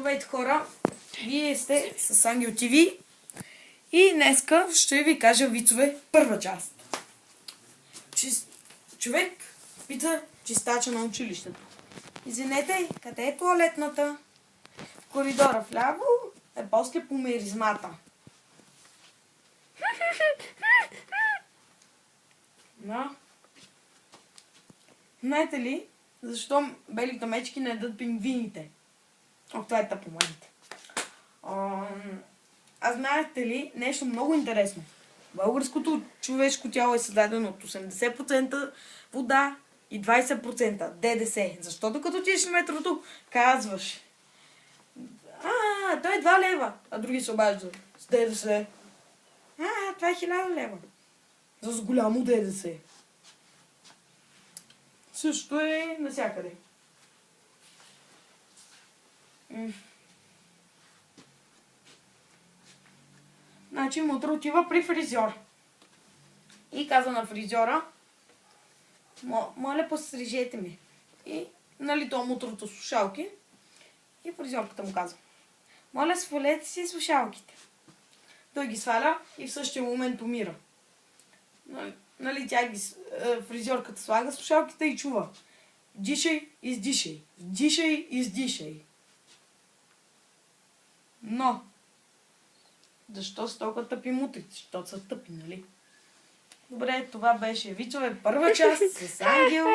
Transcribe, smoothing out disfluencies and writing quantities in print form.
Здравейте, хора! Вие сте с Ангел ТВ и днеска ще ви кажа вицове първа част. Човек пита чистача на училището: извинете, къде е тоалетната? В коридора вляво е после по миризмата. Да. Знаете ли защо белите мечки не ядат пингвините? Това е тъпоманите. А знаете ли нещо много интересно? Българското човешко тяло е създадено от 80% вода и 20% ДДС. Защо докато отидеш на метрото, казваш: той е 2 лева, а други се обаждат: с ДДС. Това е 1000 лева. С голямо ДДС. Също е навсякъде. Значи мутра отива при фризьор и казва на фризьора: моля, пострижете ми. И нали то мутрото слушалки и фризьорката му казва: моля, свалете си слушалките. Той ги сваля и в същия момент умира. Нали фризьорката слага слушалките и чува: дишай, издишай, вдишай, издишай. Но защо са толкова тъпи мутрици? Защото са тъпи, нали? Добре, това беше вицове първа част с Ангел.